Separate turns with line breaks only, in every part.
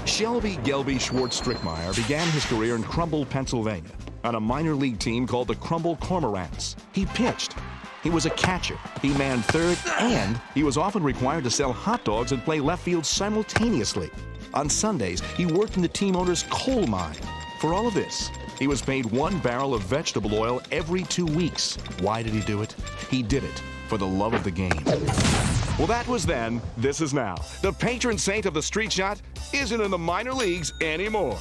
Shelby Gelby Schwartz-Strickmeyer began his career in Crumble, Pennsylvania, on a minor league team called the Crumble Cormorants. He pitched. He was a catcher. He manned third, and he was often required to sell hot dogs and play left field simultaneously. On Sundays, he worked in the team owner's coal mine. For all of this, he was paid 1 barrel of vegetable oil every 2 weeks. Why did he do it? He did it for the love of the game. Well, that was then, this is now. The patron saint of the street shot isn't in the minor leagues anymore.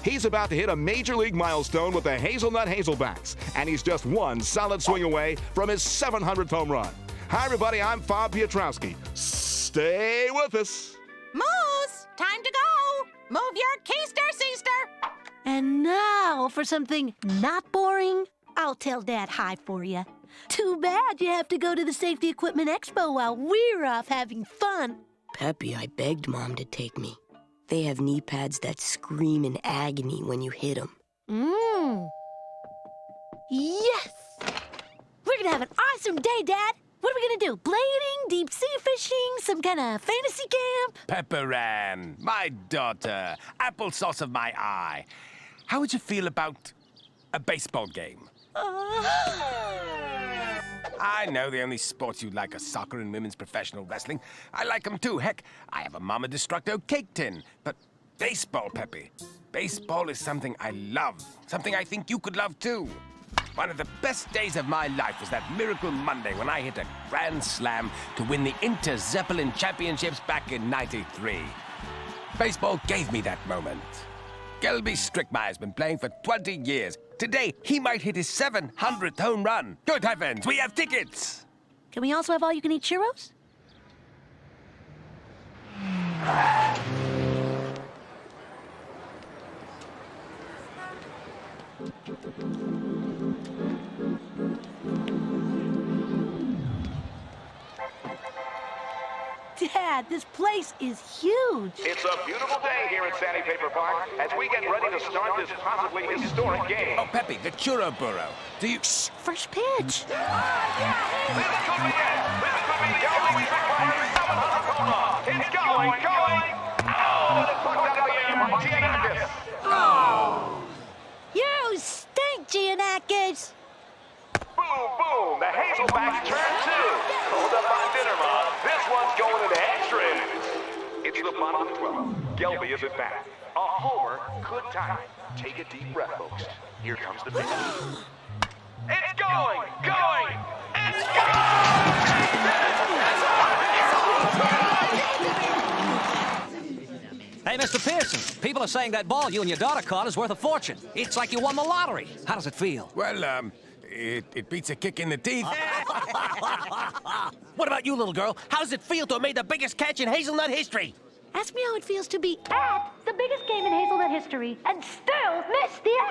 He's about to hit a major league milestone with the Hazelnut Hazelbacks, and he's just one solid swing away from his 700th home run. Hi, everybody, I'm Bob Piotrowski. Stay with us.
Moose, time to go. Move your keister-seaster.
And now for something not boring, I'll tell Dad hi for you. Too bad you have to go to the Safety Equipment Expo while we're off having fun.
Peppy, I begged Mom to take me. They have knee pads that scream in agony when you hit them.
Yes! We're gonna have an awesome day, Dad. What are we gonna do? Blading, deep sea fishing, some kind of fantasy camp?
Pepper Ann, my daughter, applesauce of my eye. How would you feel about a baseball game? I know the only sports you like are soccer and women's professional wrestling. I like them too. Heck, I have a Mama Destructo cake tin. But baseball, Peppy. Baseball is something I love. Something I think you could love too. One of the best days of my life was that miracle Monday when I hit a grand slam to win the Inter-Zeppelin Championships back in '93. Baseball gave me that moment. Gelby Strickmeyer's been playing for 20 years. Today, he might hit his 700th home run. Good heavens, we have tickets!
Can we also have all-you-can-eat churros? Dad, this place is huge.
It's a beautiful day here at Sandpaper Park as we get ready to start this possibly historic game.
Oh, Peppy, the churro burro. Do you...
Shh, first pitch.
This could be it. This could be the only required 700 home run. It's going. Oh, and it's plucked out of the air by Giannakis.
Oh!
You stink, Giannakis.
Boom. The Hazelbacks turn 2. Hold up on dinner, Mom. This one's going into extra innings. It's the bottom of the 12th. Gelby is at bat. A homer could tie. Take a deep breath, folks. Here comes the pitch. It's going! It's
Hey, Mr. Pearson, people are saying that ball you and your daughter caught is worth a fortune. It's like you won the lottery. How does it feel?
Well, it beats a kick in the teeth.
What about you, little girl? How does it feel to have made the biggest catch in Hazelnut history?
Ask me how it feels to be at the biggest game in Hazelnut history and still miss the S.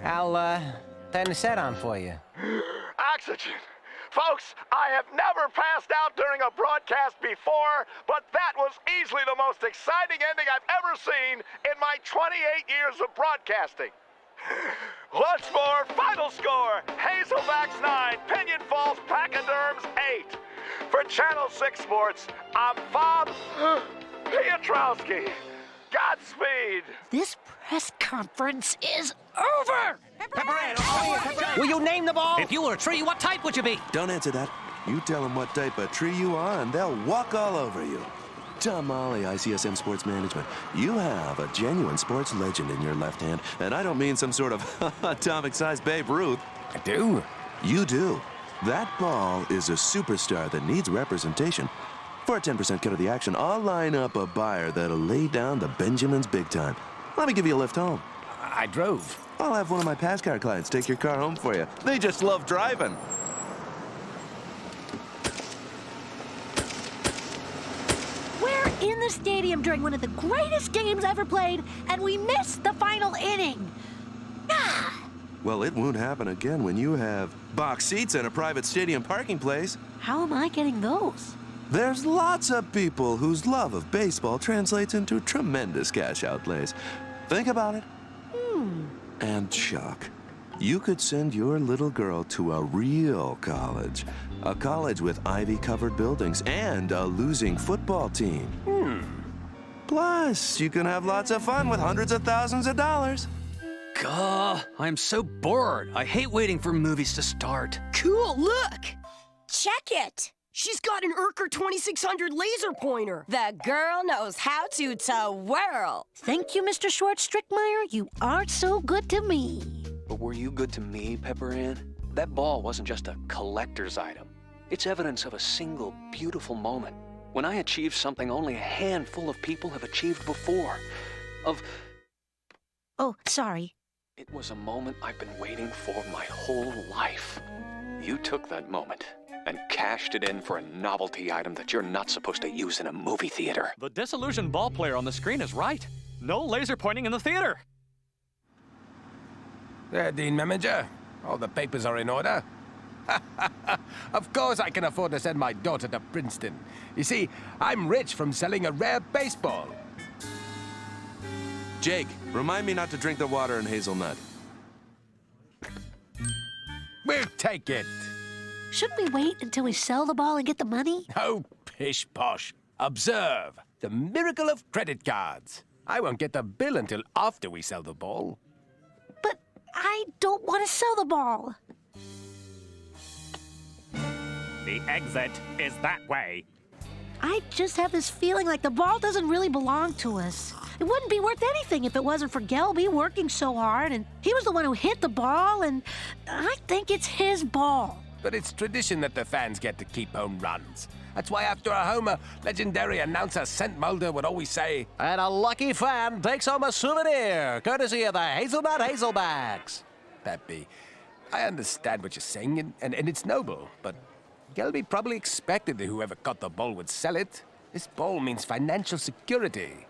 I'll turn the set on for you.
Oxygen. Folks, I have never passed out during a broadcast before, but that was easily the most exciting ending I've ever seen in my 28 years of broadcasting. Once more, final score, Hazelbacks 9, Pinion Falls Pachyderms 8. For Channel 6 Sports, I'm Bob Piotrowski. Godspeed.
This press conference is over.
Will you name the ball? If you were a tree, what type would you be?
Don't answer that. You tell them what type of tree you are, and they'll walk all over you. Tom Molly, ICSM Sports Management. You have a genuine sports legend in your left hand, and I don't mean some sort of atomic-sized Babe Ruth.
I do?
You do. That ball is a superstar that needs representation. For a 10% cut of the action, I'll line up a buyer that'll lay down the Benjamins big time. Let me give you a lift home.
I drove.
I'll have one of my pass car clients take your car home for you. They just love driving.
We're in the stadium during one of the greatest games ever played, and we missed the final inning.
Well, it won't happen again when you have box seats and a private stadium parking place.
How am I getting those?
There's lots of people whose love of baseball translates into tremendous cash outlays. Think about it. And shock. You could send your little girl to a real college. A college with ivy-covered buildings and a losing football team. Plus, you can have lots of fun with hundreds of thousands of dollars.
Gah, I'm so bored. I hate waiting for movies to start.
Cool, look! Check it! She's got an Urker 2600 laser pointer.
The girl knows how to whirl.
Thank you, Mr. Schwartz-Strickmeyer. You are so good to me.
But were you good to me, Pepper Ann? That ball wasn't just a collector's item. It's evidence of a single beautiful moment when I achieved something only a handful of people have achieved before.
Oh, sorry.
It was a moment I've been waiting for my whole life. You took that moment and cashed it in for a novelty item that you're not supposed to use in a movie theater.
The disillusioned ball player on the screen is right. No laser pointing in the theater.
There, Dean Meminger. All the papers are in order. Of course I can afford to send my daughter to Princeton. You see, I'm rich from selling a rare baseball.
Jake, remind me not to drink the water in hazelnut.
We'll take it.
Shouldn't we wait until we sell the ball and get the money?
Oh, pish-posh. Observe the miracle of credit cards. I won't get the bill until after we sell the ball.
But I don't want to sell the ball.
The exit is that way.
I just have this feeling like the ball doesn't really belong to us. It wouldn't be worth anything if it wasn't for Gelby working so hard, and he was the one who hit the ball, and I think it's his ball.
But it's tradition that the fans get to keep home runs. That's why after a homer, legendary announcer Scent Mulder would always say,
And a lucky fan takes home a souvenir, courtesy of the Hazelnut Hazelbags.
Peppy, I understand what you're saying, and it's noble, but Gelby probably expected that whoever caught the ball would sell it. This ball means financial security.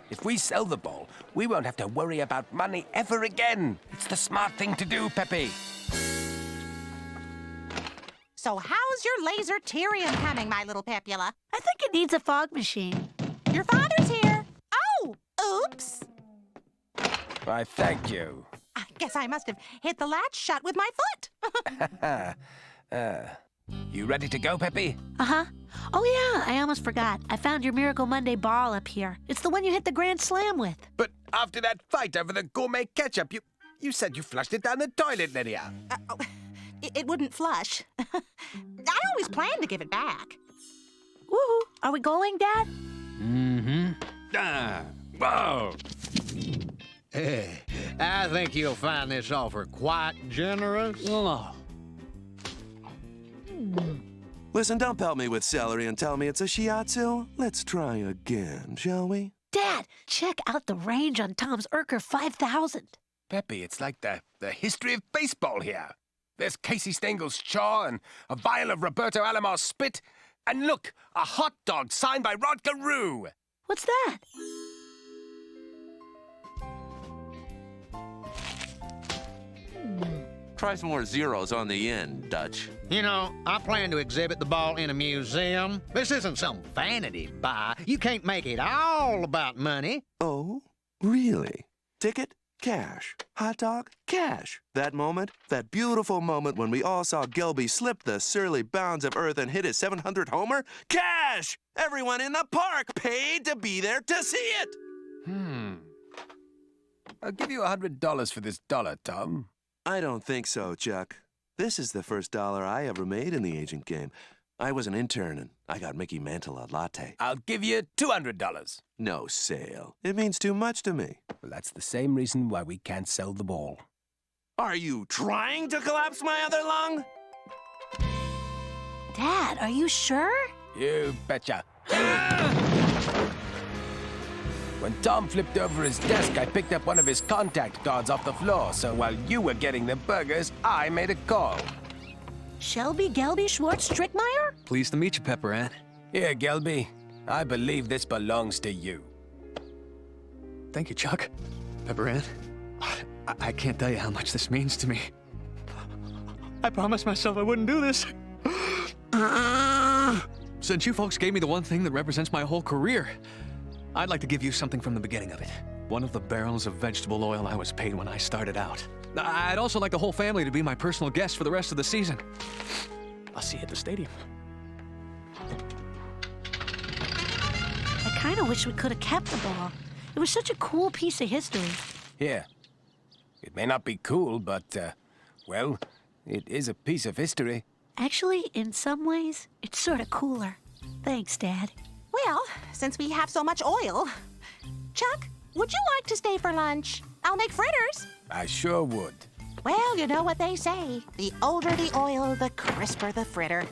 If we sell the ball, we won't have to worry about money ever again. It's the smart thing to do, Peppy.
So how's your laser Tyrion coming, my little Pepula?
I think it needs a fog machine.
Your father's here. Oh, oops.
Why, thank you.
I guess I must have hit the latch shut with my foot.
You ready to go, Peppy?
Uh-huh. Oh, yeah, I almost forgot. I found your Miracle Monday ball up here. It's the one you hit the Grand Slam with.
But after that fight over the gourmet ketchup, you said you flushed it down the toilet, Lydia.
It wouldn't flush. I always planned to give it back.
Woohoo! Are we going, Dad?
Whoa!
I think you'll find this offer quite generous.
Oh.
Listen, don't pelt me with celery and tell me it's a shiatsu. Let's try again, shall we?
Dad, check out the range on Tom's Urker 5000.
Peppy, it's like the history of baseball here. There's Casey Stengel's chaw and a vial of Roberto Alomar's spit. And look, a hot dog signed by Rod Carew.
What's that?
Try some more zeros on the end, Dutch.
You know, I plan to exhibit the ball in a museum. This isn't some vanity buy. You can't make it all about money.
Oh, really? Ticket? Cash. Hot dog? Cash. That moment, that beautiful moment when we all saw Gelby slip the surly bounds of earth and hit his 700 homer? Cash! Everyone in the park paid to be there to see it!
I'll give you $100 for this dollar, Tom.
I don't think so, Chuck. This is the first dollar I ever made in the agent game. I was an intern and I got Mickey Mantle a latte.
I'll give you $200.
No sale. It means too much to me.
Well, that's the same reason why we can't sell the ball.
Are you trying to collapse my other lung?
Dad, are you sure?
You betcha. When Tom flipped over his desk, I picked up one of his contact cards off the floor, so while you were getting the burgers, I made a call.
Shelby, Gelby, Schwartz, Strickmeyer?
Pleased to meet you, Pepper Ann.
Here, Gelby. I believe this belongs to you.
Thank you, Chuck. Pepper Ann, I can't tell you how much this means to me. I promised myself I wouldn't do this. Since you folks gave me the one thing that represents my whole career, I'd like to give you something from the beginning of it. One of the barrels of vegetable oil I was paid when I started out.
I'd also like the whole family to be my personal guest for the rest of the season. I'll see you at the stadium.
I kind of wish we could have kept the ball. It was such a cool piece of history.
Here. It may not be cool, but, well, it is a piece of history.
Actually, in some ways, it's sort of cooler. Thanks, Dad.
Well, since we have so much oil, Chuck, would you like to stay for lunch? I'll make fritters.
I sure would.
Well, you know what they say. The older the oil, the crisper the fritter.